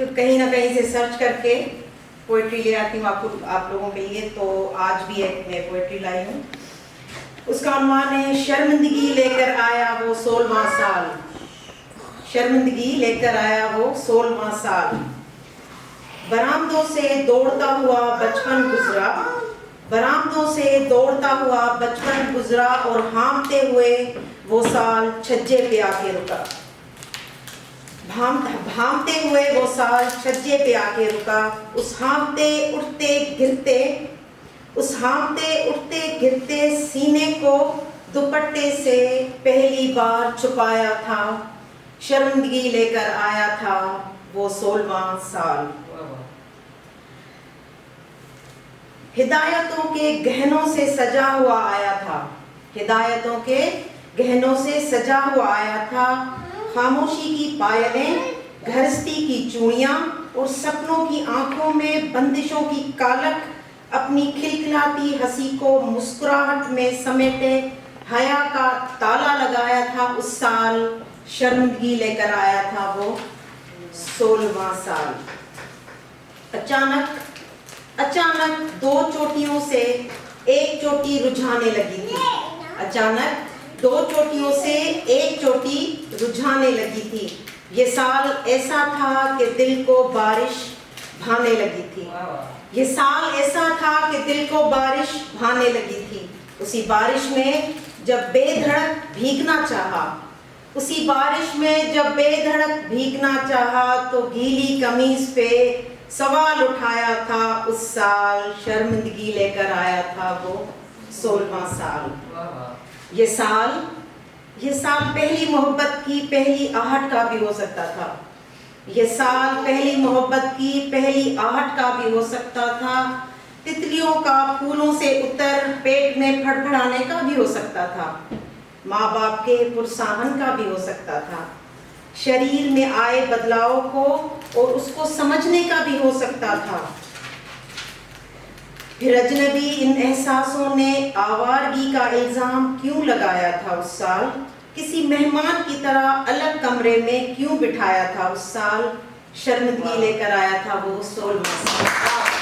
कहीं ना कहीं से सर्च करके पोइट्री ले आती हूँ आप लोगों के लिए। तो आज भी एक मैं पोइट्री लाई हूँ। उसका अनुमान है शर्मिंदगी लेकर आया वो 16वां साल। शर्मिंदगी लेकर आया वो 16वां साल। बरामदों से दौड़ता हुआ बचपन गुजरा। बरामदों से दौड़ता हुआ बचपन गुजरा और हांफते हुए वो साल छज्जे पे आके रुका। भामते हुए वो साल छज्जे पे आके रुका। उस हांफते उठते गिरते सीने को दुपट्टे से पहली बार छुपाया था। शर्मिंदगी लेकर आया था वो 16वां साल। हिदायतों के गहनों से सजा हुआ आया था। हिदायतों के गहनों से सजा हुआ आया था। खामोशी की पायलें, गृहस्थी की चूड़ियां और सपनों की आंखों में बंदिशों की कालक अपनी खिलखिलाती हंसी को मुस्कुराहट में समेटे हया का ताला लगाया था। उस साल शर्मिंदगी लेकर आया था वो 16वां साल। अचानक दो चोटियों से एक चोटी रुझाने लगी थी। अचानक दो चोटियों से एक चोटी रुझाने लगी थी। ये साल ऐसा था कि दिल को बारिश भाने लगी थी। ये साल ऐसा था कि दिल को बारिश भाने लगी थी। उसी बारिश में जब बेधड़क भीगना चाहा, उसी बारिश में जब बेधड़क भीगना चाहा तो गीली कमीज पे सवाल उठाया था। उस साल शर्मिंदगी लेकर आया था वो 16वां साल। ये साल पहली मोहब्बत की पहली आहट का भी हो सकता था। ये साल पहली मोहब्बत की पहली आहट का भी हो सकता था। तितलियों का फूलों से उतर पेट में फड़फड़ाने का भी हो सकता था। माँ बाप के पुरसाहन का भी हो सकता था। शरीर में आए बदलाव को और उसको समझने का भी हो सकता था। फिर अजनबी इन एहसासों ने आवारगी का इल्जाम क्यों लगाया था उस साल? किसी मेहमान की तरह अलग कमरे में क्यों बिठाया था उस साल? शर्मिंदगी लेकर आया था वो 16वां साल।